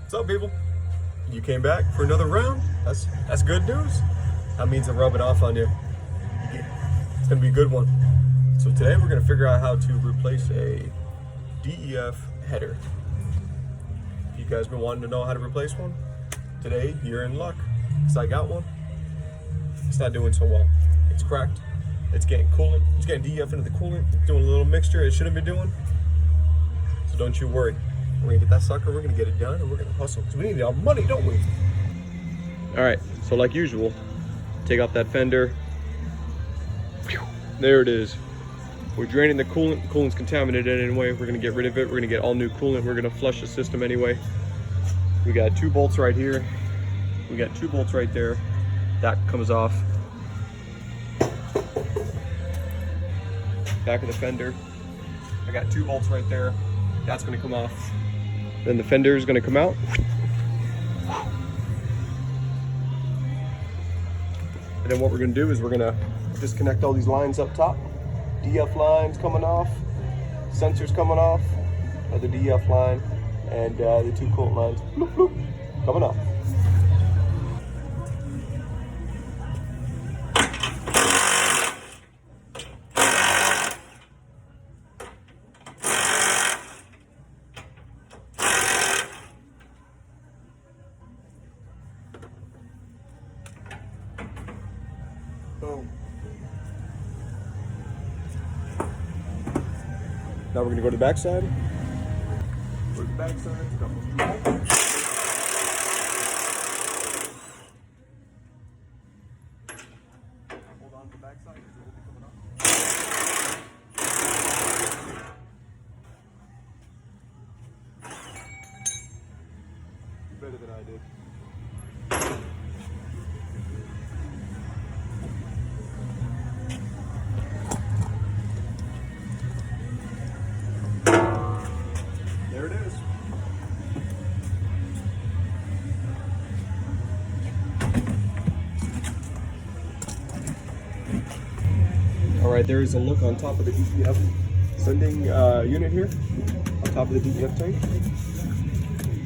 What's up, people? You came back for another round? That's good news. That means I'm rubbing off on you. It's gonna be a good one. So today we're gonna figure out how to replace a DEF header. If you guys been wanting to know how to replace one, today you're in luck, because I got one. It's not doing so well. It's cracked. It's getting coolant. It's getting DEF into the coolant. It's doing a little mixture it shouldn't be doing. So don't you worry. We're gonna get that sucker, we're gonna get it done, and we're gonna hustle. Because we need our money, don't we? All right, so like usual, take off that fender. There it is. We're draining the coolant. The coolant's contaminated anyway. We're gonna get rid of it. We're gonna get all new coolant. We're gonna flush the system anyway. We got 2 bolts right here. We got 2 bolts right there. That comes off. Back of the fender. I got 2 bolts right there. That's gonna come off. Then the fender is gonna come out. And then what we're gonna do is we're gonna disconnect all these lines up top. DEF lines coming off, sensors coming off, the DEF line, and the 2 coolant lines, bloop, bloop, coming off. Boom. Now we're gonna go to the back side. Go to the back side. Hold on to the back side. It will be coming up. Better than I did. There it is. All right, there is a look on top of the DEF sending unit here, on top of the DEF tank.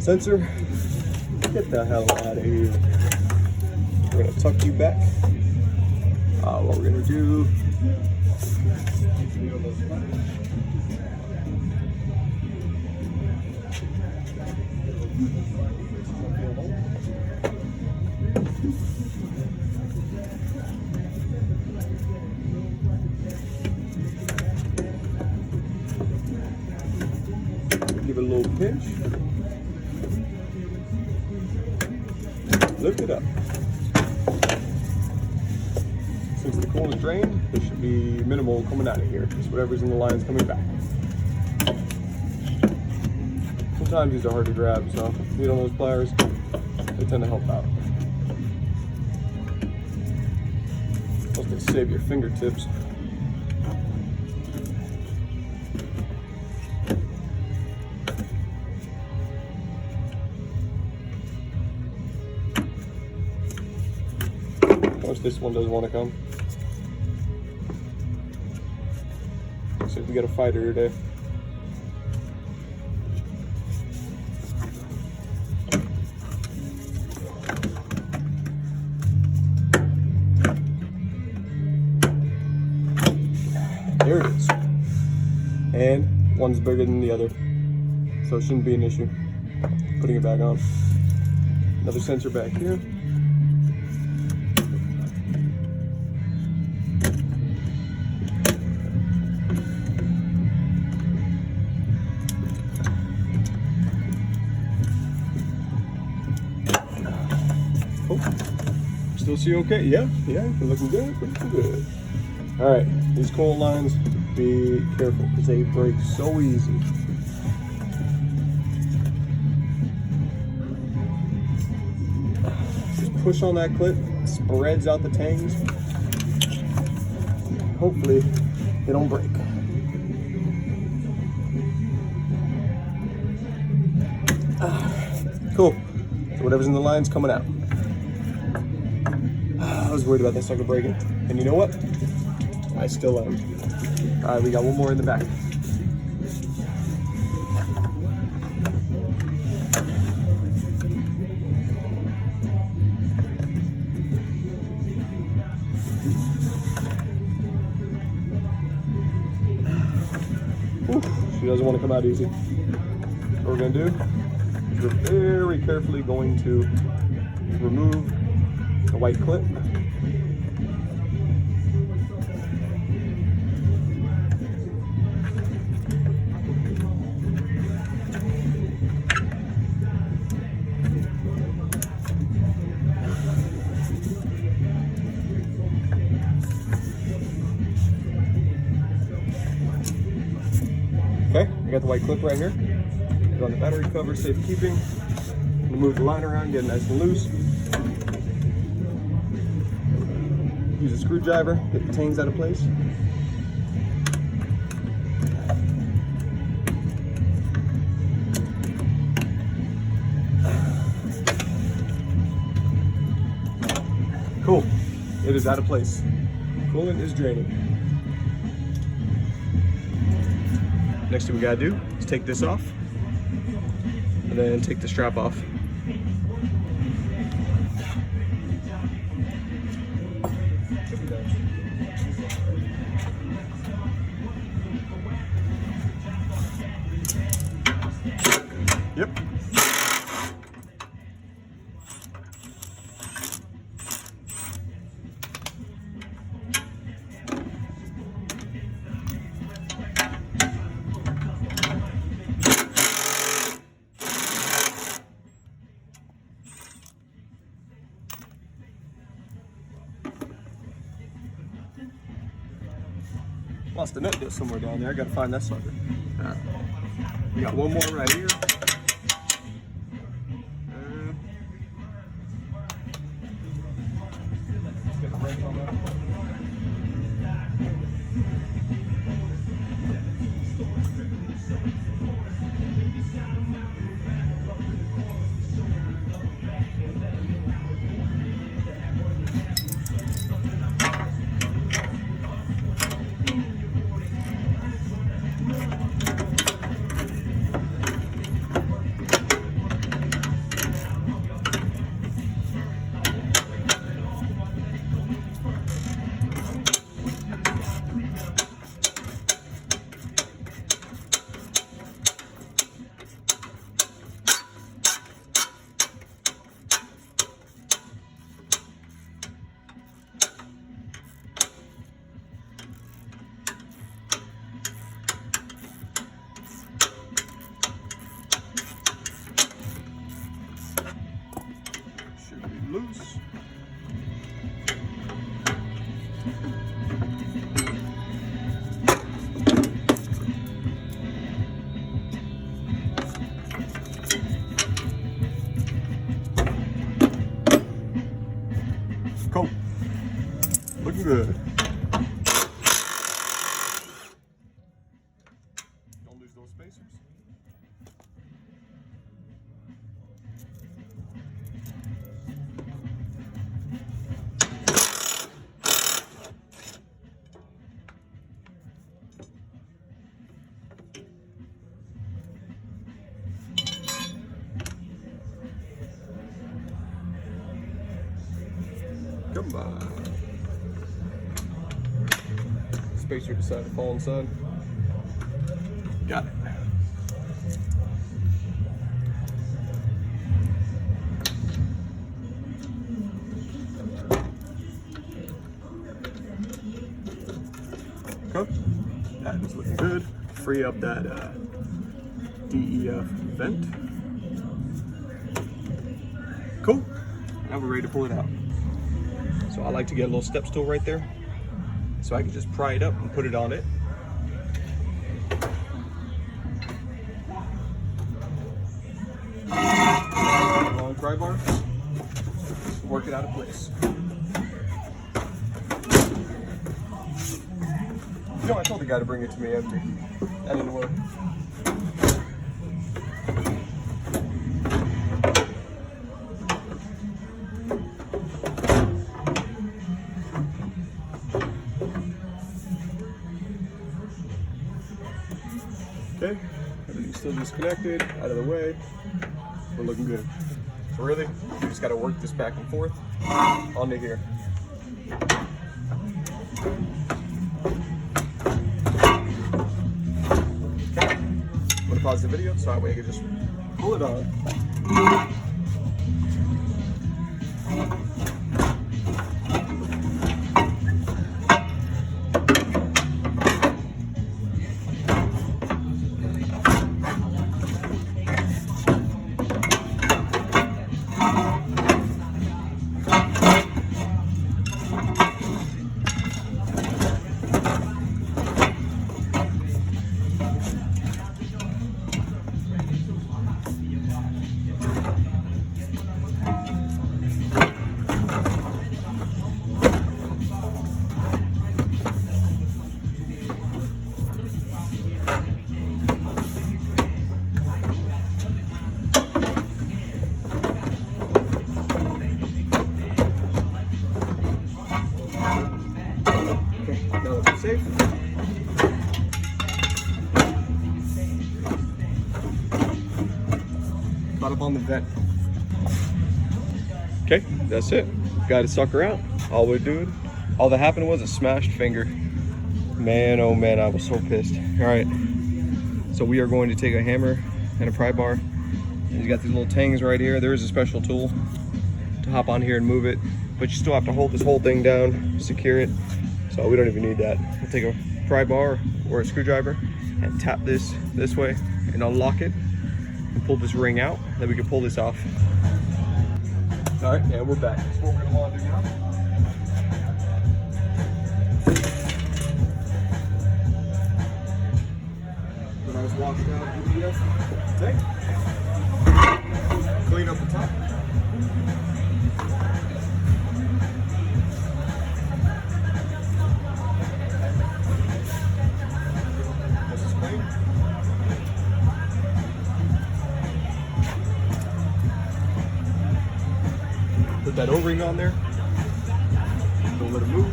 Sensor, get the hell out of here. We're gonna tuck you back. What we're gonna do, give it a little pinch, lift it up. Since the coolant is drained, there should be minimal coming out of here. Just whatever's in the line is coming back. Sometimes these are hard to grab, so if you need all those pliers, they tend to help out. Also gonna save your fingertips. Once this one doesn't want to come. Looks like we got a fighter today. There it is. And one's bigger than the other, so it shouldn't be an issue. Putting it back on. Another sensor back here. Still see okay? Yeah, they're looking good, looking good. All right, these coolant lines, be careful because they break so easy. Just push on that clip, spreads out the tangs. Hopefully, they don't break. Cool. So whatever's in the line's coming out. I was worried about that sucker breaking. And you know what? I still am. All right, we got one more in the back. gonna come out easy. What we're gonna do is we're very carefully going to remove the white clip. Okay, I got the white clip right here. Put on the battery cover, safekeeping. I'm gonna move the line around, get it nice and loose. Use a screwdriver, get the tangs out of place. Cool, it is out of place. Coolant is draining. Next thing we gotta do is take this off and then take the strap off. Yep. Lost the nut somewhere down there. I gotta find that sucker. All right. We got one more right here. Let's get the wrench on that. Loose. Cool. Looking good. Don't lose those spacers. Come on. Spacer decided to fall inside. Got it. Okay. That is looking good. Free up that DEF vent. Cool. Now we're ready to pull it out. So I like to get a little step stool right there so I can just pry it up and put it on it. Long pry bar, work it out of place. You know, I told the guy to bring it to me empty. That didn't work. Okay, everything's still disconnected, out of the way. We're looking good. So really, we just gotta work this back and forth onto here. Okay. pause the video so that way I can just pull it on. Now that we're safe. Caught up on the vent. Okay, that's it. Got a sucker out. All that happened was a smashed finger. Man, oh man, I was so pissed. All right, so we are going to take a hammer and a pry bar. And you got these little tangs right here. There is a special tool to hop on here and move it, but you still have to hold this whole thing down, secure it. So we don't even need that. We'll take a pry bar or a screwdriver and tap this way and unlock it and pull this ring out. Then we can pull this off. All right, and we're back. That's what we're gonna want to do now. When I was washed out today, clean up the top. Put that O-ring on there. Don't let it move.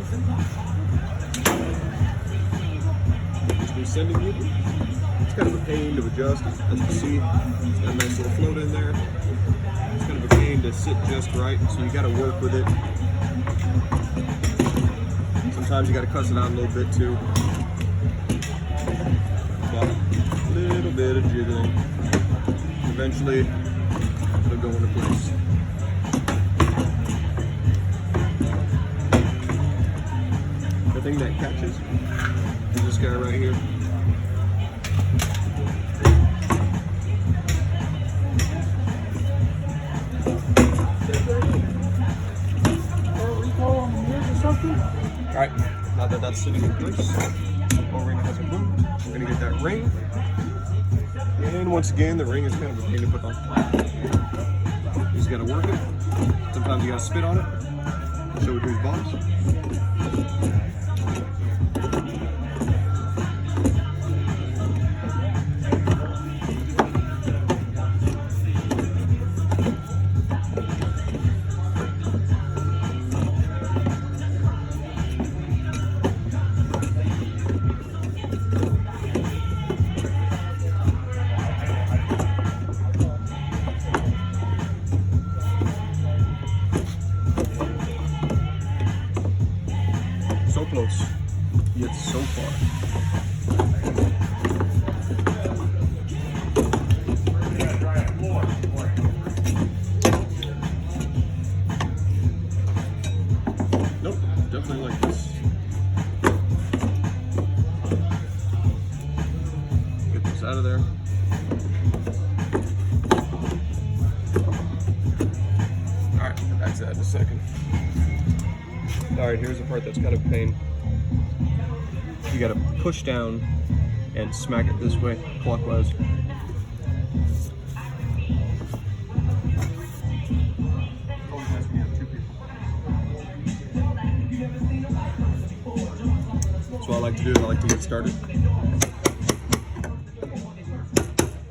Just be sending you. It's kind of a pain to adjust, as you see. It's got a nice little float in there. It's kind of a pain to sit just right, so you got to work with it. Sometimes you got to cuss it out a little bit too. But a little bit of jiggling. Eventually, it'll go into place. The thing that catches is this guy right here. Alright, now that that's sitting in place, O-ring hasn't moved, we're going to get that ring. And once again, the ring is kind of a pain to put on. You just got to work it. Sometimes you got to spit on it. Show it who's boss. So close, yet so far. Nope, definitely like this. Get this out of there. Alright, back to that in a second. Alright, here's the part that's kind of a pain. You gotta push down and smack it this way, clockwise. So what I like to do is I like to get started.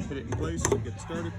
Hit it in place, get started.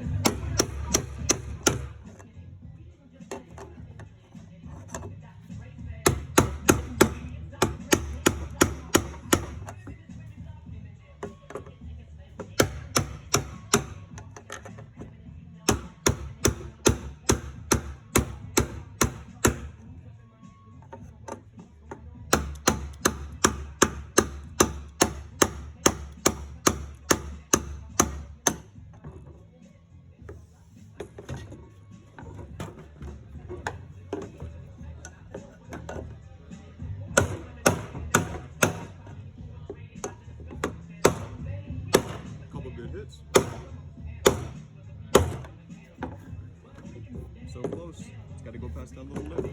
Got to go past that little lip.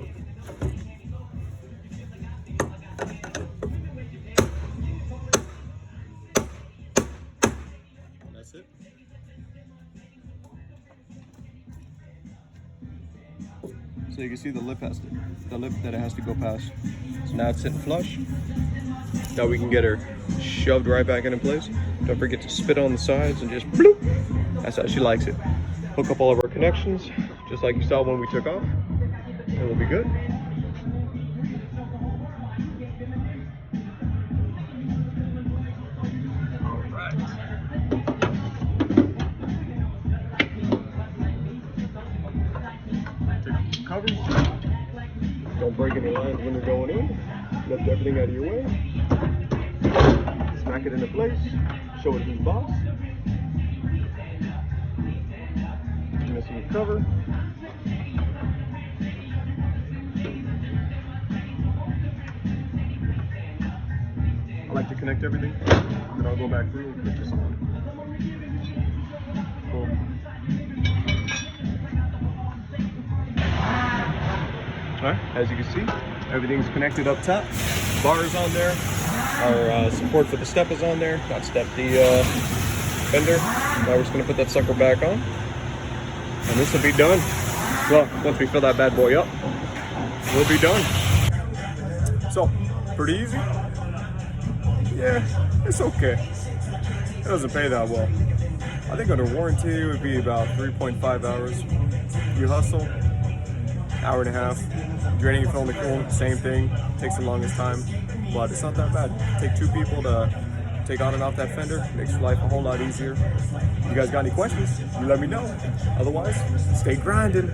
And that's it. So you can see the lip that it has to go past. So now it's sitting flush. Now we can get her shoved right back into place. Don't forget to spit on the sides and just bloop. That's how she likes it. Hook up all of our connections, just like you saw when we took off, and we'll be good. All right. Take off the covers. Don't break any lines when you're going in. Lift everything out of your way. Smack it into place. Show it who's boss. Missing your cover. I like to connect everything. Then I'll go back through and put this on. Cool. Alright, as you can see, everything's connected up top. Bars on there. Our support for the step is on there. Got step the fender. Now we're just going to put that sucker back on. And this will be done. Well, once we fill that bad boy up, we'll be done. So, pretty easy. Yeah, it's okay. It doesn't pay that well. I think under warranty it would be about 3.5 hours. You hustle, hour and a half. Draining and filling the coolant, same thing. Takes the longest time, but it's not that bad. Take 2 people to take on and off that fender. Makes life a whole lot easier. If you guys got any questions, you let me know. Otherwise, stay grinding.